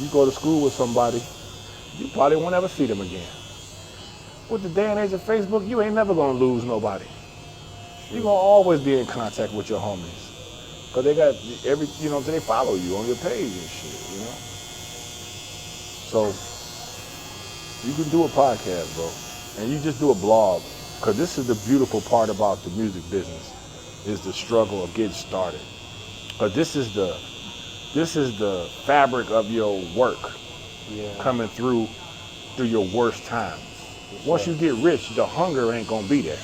you go to school with somebody, you probably won't ever see them again. With the day and age of Facebook, you ain't never gonna lose nobody. You're gonna always be in contact with your homies. Cause they got they follow you on your page and shit, So, you can do a podcast, bro. And you just do a blog. Cause this is the beautiful part about the music business, is the struggle of getting started. Cause this is the fabric of your work coming through your worst times. Once you get rich, the hunger ain't gonna be there.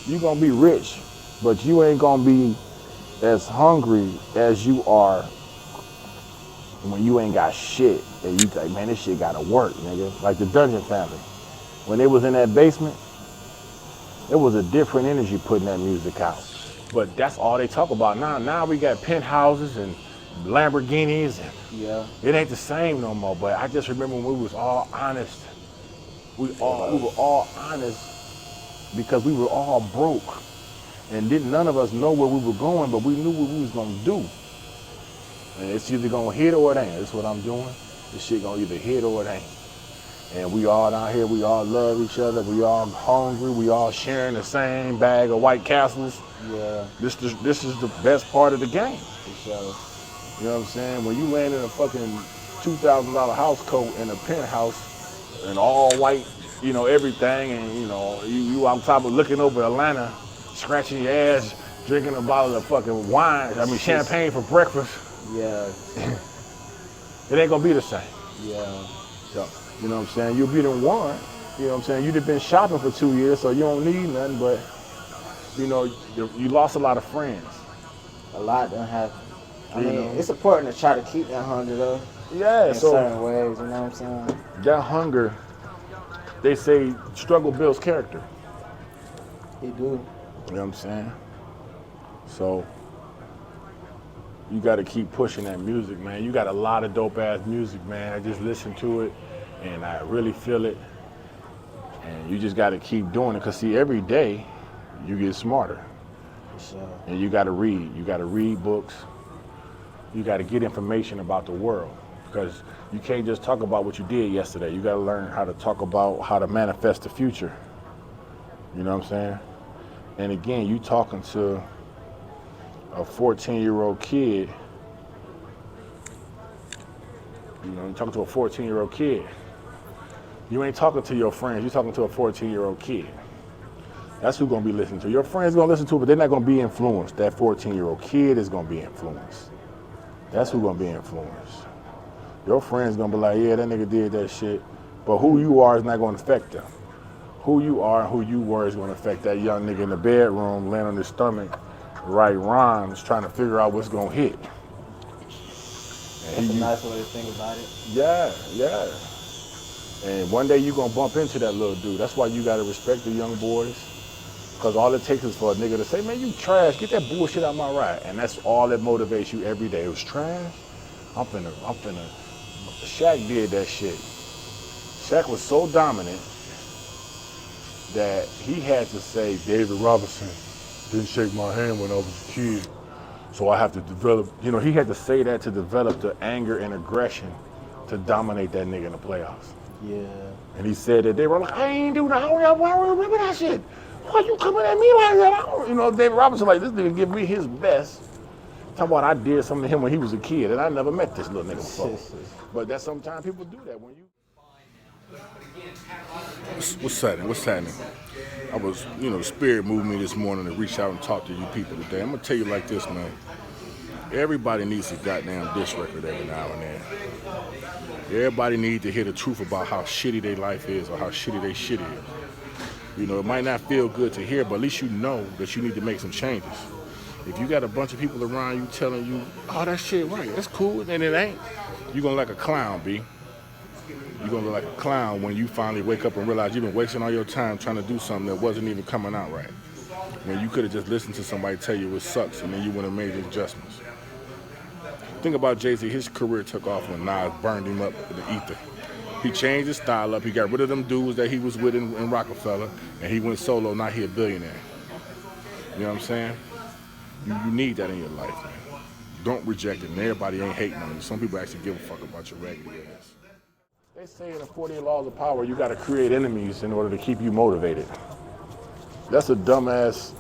You're gonna be rich, but you ain't gonna be as hungry as you are when you ain't got shit, and you like, man, this shit gotta work, nigga. Like the Dungeon Family. When they was in that basement, it was a different energy putting that music out. But that's all they talk about now. Now we got penthouses and Lamborghinis, and it ain't the same no more. But I just remember when we was all honest. We were all honest because we were all broke, and none of us know where we were going, but we knew what we was gonna do. And it's either gonna hit or it ain't. That's what I'm doing. This shit gonna either hit or it ain't. And we all down here, we all love each other, we all hungry, we all sharing the same bag of White Castles. Yeah. This is the best part of the game. For sure. You know what I'm saying? When you land in a fucking $2,000 house coat in a penthouse and all white, you know, everything, and you know, you on top of looking over Atlanta, scratching your ass, drinking a bottle of fucking wine, champagne for breakfast. Yeah. It ain't gonna be the same. Yeah. So, you know what I'm saying? You'll be the one. You know what I'm saying? You'd have been shopping for 2 years, so you don't need nothing, but, you know, you lost a lot of friends. A lot done happened. I mean, it's important to try to keep that hunger, though. Yeah, in certain ways, you know what I'm saying? That hunger, they say struggle builds character. It do. You know what I'm saying? So, you got to keep pushing that music, man. You got a lot of dope-ass music, man. I just listen to it, and I really feel it. And you just got to keep doing it, because, see, every day, you get smarter. For sure. And you got to read. You got to read books. You got to get information about the world, because you can't just talk about what you did yesterday. You got to learn how to talk about how to manifest the future. You know what I'm saying? And again, you talking to a 14-year-old kid. You know, you're talking to a 14-year-old kid. You ain't talking to your friends. You're talking to a 14-year-old kid. That's who's going to be listening to. Your friends going to listen to it, but they're not going to be influenced. That 14-year-old kid is going to be influenced. That's who's going to be influenced. Your friends going to be like, yeah, that nigga did that shit. But who you are is not going to affect them. Who you are and who you were is going to affect that young nigga in the bedroom, laying on his stomach, write rhymes, trying to figure out what's going to hit. That's a nice way to think about it. Yeah, yeah. And one day you're going to bump into that little dude. That's why you got to respect the young boys. Because all it takes is for a nigga to say, man, you trash, get that bullshit out my ride. And that's all that motivates you every day. It was trash. I'm finna. Shaq did that shit. Shaq was so dominant that he had to say, David Robinson didn't shake my hand when I was a kid. So I have to develop, you know, he had to say that to develop the anger and aggression to dominate that nigga in the playoffs. Yeah. And he said that they were like, I ain't do that, I don't remember that shit. Why you coming at me like that? You know, David Robinson, like, this nigga give me his best. Talking about I did something to him when he was a kid, and I never met this little nigga before. But that's sometimes people do that when you. What's happening? I was, you know, the spirit moved me this morning to reach out and talk to you people today. I'm gonna tell you like this, man. Everybody needs a goddamn diss record every now and then. Everybody needs to hear the truth about how shitty their life is or how shitty their shit is. You know, it might not feel good to hear, but at least you know that you need to make some changes. If you got a bunch of people around you telling you, oh, that shit right, that's cool, and it ain't, you're gonna look like a clown, B. You're gonna look like a clown when you finally wake up and realize you've been wasting all your time trying to do something that wasn't even coming out right. When you could have just listened to somebody tell you it sucks, and then you would have made the adjustments. Think about Jay-Z, his career took off when Nas burned him up in the ether. He changed his style up. He got rid of them dudes that he was with in Rockefeller, and he went solo. Now he a billionaire. You know what I'm saying? You need that in your life, man. Don't reject it, and everybody ain't hating on you. Some people actually give a fuck about your raggedy ass. They say in the 48 Laws of Power, you got to create enemies in order to keep you motivated. That's a dumbass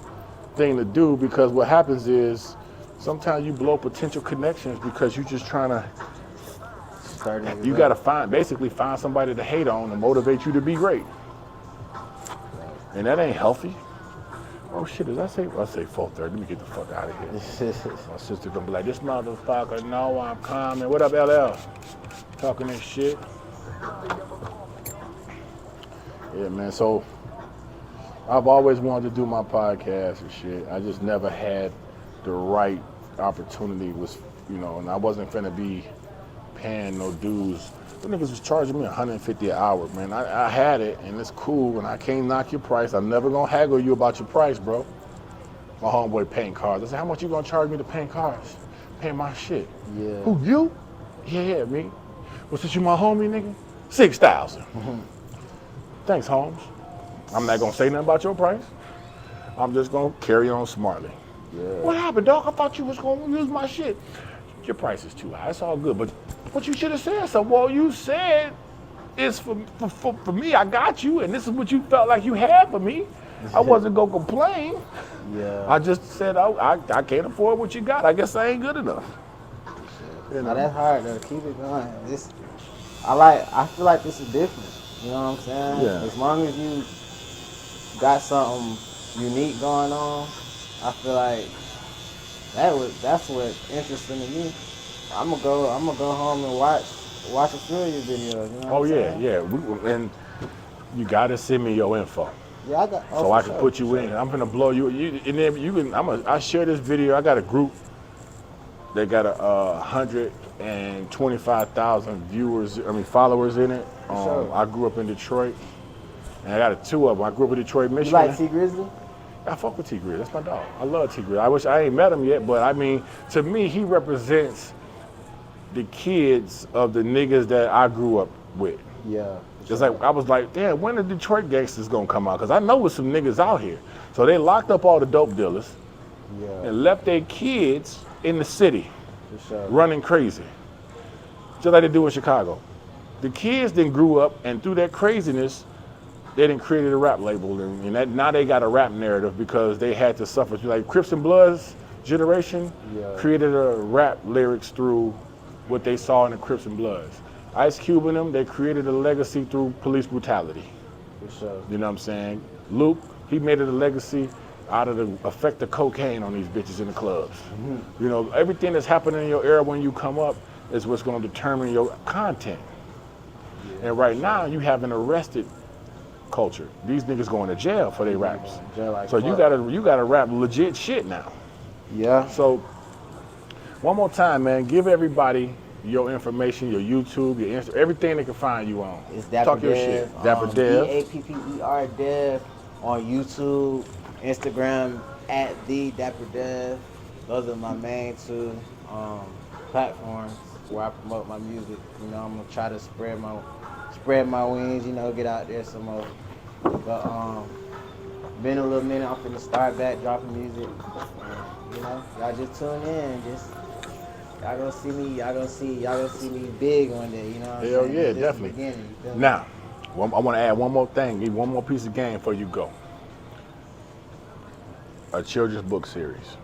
thing to do, because what happens is sometimes you blow potential connections because you're just trying to. You got to basically find somebody to hate on to motivate you to be great. And that ain't healthy. Oh shit, I say 4:30, let me get the fuck out of here. My sister gonna be like, this motherfucker, no, I'm coming. What up, LL? Talking this shit. Yeah, man, so I've always wanted to do my podcast and shit. I just never had the right opportunity, was, you know, and I wasn't finna be paying no dues. The niggas was charging me $150 an hour, man. I had it, and it's cool, and I can't knock your price. I'm never gonna haggle you about your price, bro. My homeboy paint cars. I said, how much you gonna charge me to paint cars? Pay my shit. Yeah. Who, you? Yeah, me. Well, since you my homie, nigga, 6,000. Thanks, Holmes. I'm not gonna say nothing about your price. I'm just gonna carry on smartly. Yeah. What happened, dog? I thought you was gonna use my shit. Your price is too high. It's all good, but you should have said so. Well, you said it's for me. I got you, and this is what you felt like you had for me. I wasn't gonna complain. Yeah. I just said I can't afford what you got. I guess I ain't good enough. You Now know? that's hard though. Keep it going. I feel like this is different. You know what I'm saying? Yeah. As long as you got something unique going on, I feel like that's what interesting to me. I'm gonna go home and watch a few of your videos. You know what I'm saying? Yeah. And you gotta send me your info. Yeah, I got. So I can put you in. I'm gonna blow you. And then you can. I share this video. I got a group. They got 125,000 followers in it. Sure. I grew up in Detroit, and I got two of them. I grew up in Detroit, You Michigan. like T Grizzly? I fuck with T Grizz. That's my dog. I love T Grizz. I wish I ain't met him yet, but I mean, to me, he represents the kids of the niggas that I grew up with. Yeah. It's like, I was like, damn, when the Detroit gangsters gonna come out? Because I know there's some niggas out here. So they locked up all the dope dealers and left their kids in the city running crazy. Just like they do in Chicago. The kids then grew up, and through that craziness, they done created a rap label. And now they got a rap narrative because they had to suffer. Like Crips and Bloods generation created a rap lyrics through what they saw in the Crips and Bloods. Ice Cube and them, they created a legacy through police brutality. For sure. You know what I'm saying? Luke, he made it a legacy out of the effect of cocaine on these bitches in the clubs. You know, everything that's happening in your era when you come up is what's gonna determine your content. And right now, you have an arrested culture. These niggas going to jail for their raps. So you gotta rap legit shit now. Yeah. So one more time, man, give everybody your information, your YouTube, your Insta, everything they can find you on. It's Dapper Talk your Dev, shit. Dapper Dev. DAPPER Dev on YouTube, Instagram at the Dapper Dev. Those are my main two platforms where I promote my music. You know, I'm gonna try to spread my wings. You know, get out there some more. But been a little minute. I'm finna start back dropping music. You know, y'all just tune in. Y'all gonna see me. Y'all gonna see me big one day. You know what I'm Hell saying? yeah, This is the definitely. beginning, you feel me? Now, I want to add one more thing. Give one more piece of game before you go. A children's book series.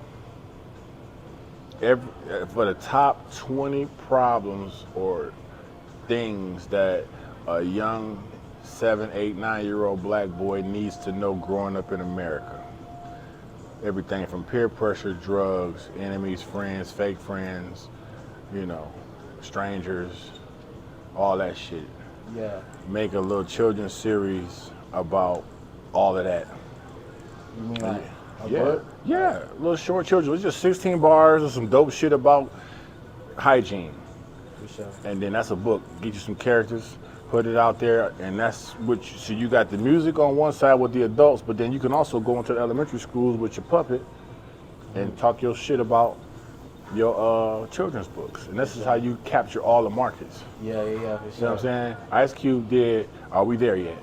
For the top 20 problems or things that a young 7, 8, 9-year-old black boy needs to know growing up in America. Everything from peer pressure, drugs, enemies, friends, fake friends, you know, strangers, all that shit. Yeah. Make a little children's series about all of that. You mean like a Yeah, book? yeah, little short children. It's just 16 bars or some dope shit about hygiene. For sure. And then that's a book. Get you some characters, put it out there, and that's what so you got the music on one side with the adults, but then you can also go into the elementary schools with your puppet and talk your shit about your children's books. And this is how you capture all the markets. Yeah, for sure. You know what I'm saying? Ice Cube did Are We There Yet?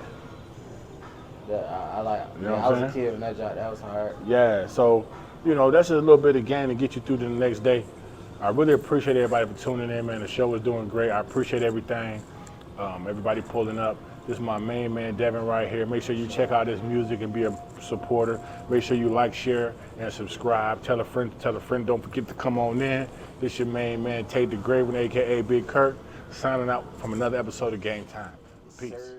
Yeah, I like. You know I what was I'm a kid when that dropped. That was hard. Yeah, so, you know, that's just a little bit of game to get you through to the next day. I really appreciate everybody for tuning in, man. The show is doing great. I appreciate everything. Everybody pulling up. This is my main man, Devin, right here. Make sure you check out his music and be a supporter. Make sure you like, share, and subscribe. Tell a friend. Don't forget to come on in. This is your main man, T8DAGR81, a.k.a. Big Kirk, signing out from another episode of Game Time. Peace.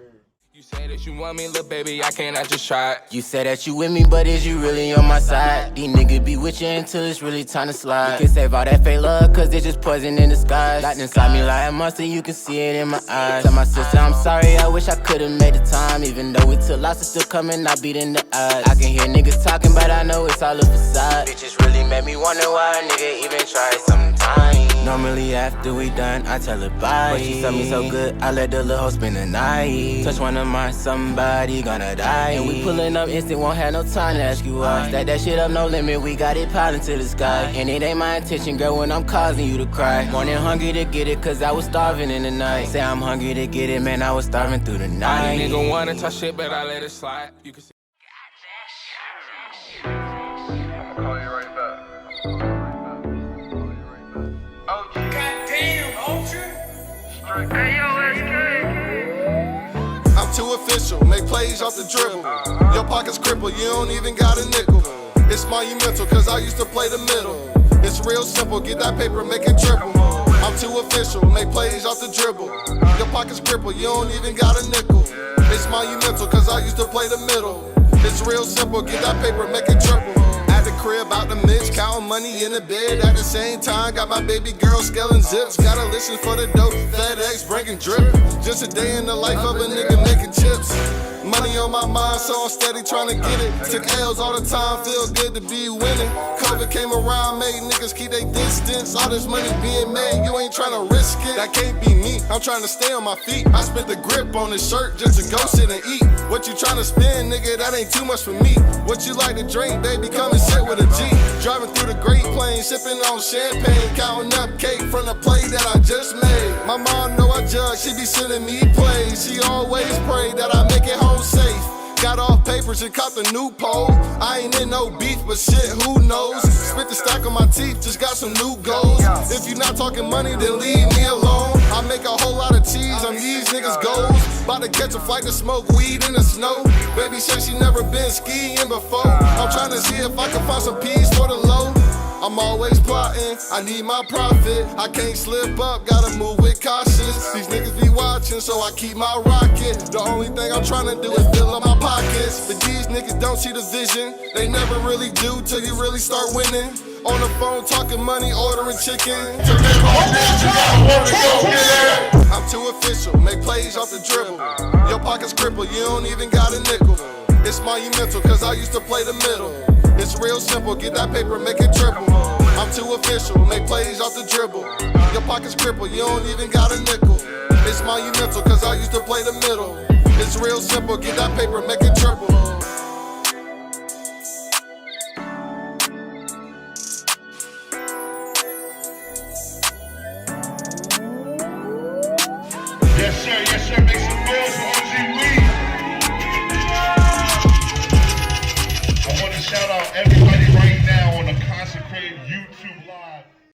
You say that you want me, little baby, I cannot just try it. You say that you with me, but is you really on my side? These niggas be with you until it's really time to slide. You can save all that fake love, cause it's just poison in disguise. Locked inside me like a monster, you can see it in my eyes. Tell my sister I'm sorry, I wish I could've made the time. Even though we took lots, it's still coming, I beat in the odds. I can hear niggas talking, but I know it's all a facade. Bitches really made me wonder why a nigga even try sometimes. Normally after we done, I tell her bye. But she suck me so good, I let the little hoe spend the night. Touch one of mine, somebody gonna die. And we pulling up instant, won't have no time to ask you why. Stack that shit up, no limit, we got it piling to the sky. And it ain't my intention, girl, when I'm causing you to cry. Morning hungry to get it, cause I was starving in the night. Say I'm hungry to get it, man, I was starving through the night. All these niggas wanna talk shit, but I let it slide. You can see. I'ma call you right back. I'm too official, make plays off the dribble. Your pockets crippled, you don't even got a nickel. It's monumental, cause I used to play the middle. It's real simple, get that paper, make it triple. I'm too official, make plays off the dribble. Your pockets crippled, you don't even got a nickel. It's monumental, cause I used to play the middle. It's real simple, get that paper, make it triple. At the crib, out the mitch, counting money in the bed. At the same time, got my baby girl scaling zips. Gotta listen for the dope, FedEx breaking drip. Just a day in the life of a nigga making chips. Money on my mind, so I'm steady trying to get it. Took L's all the time, feel good to be winning. COVID came around, made niggas keep their distance. All this money being made, you ain't trying to risk it. That can't be me, I'm trying to stay on my feet. I spent the grip on this shirt just to go sit and eat. What you trying to spend, nigga, that ain't too much for me. What you like to drink, baby, come and sit with a G. Driving through the Great Plains, sipping on champagne. Counting up cake from the plate that I just made. My mom know I judge, she be sending me plays. She always pray that I make it home safe. Got off papers and caught the new pole. I ain't in no beef, but shit, who knows? Spit the stack on my teeth, just got some new goals. If you not talking money, then leave me alone. I make a whole lot of cheese on these niggas' goals. About to catch a flight to smoke weed in the snow. Baby said she never been skiing before. I'm trying to see if I can find some peace for the low. I'm always plotting, I need my profit. I can't slip up, gotta move with caution. These niggas be watching, so I keep my rocket. The only thing I'm trying to do is fill up my pockets. But these niggas don't see the vision, they never really do till you really start winning. On the phone talking money, ordering chicken. To live on this, you gotta wanna go get it. I'm too official, make plays off the dribble. Your pockets crippled, you don't even got a nickel. It's monumental, cause I used to play the middle. It's real simple, get that paper, make it triple. I'm too official, make plays off the dribble. Your pockets crippled, you don't even got a nickel. It's monumental, cause I used to play the middle. It's real simple, get that paper, make it triple. Yes, sir, make some noise for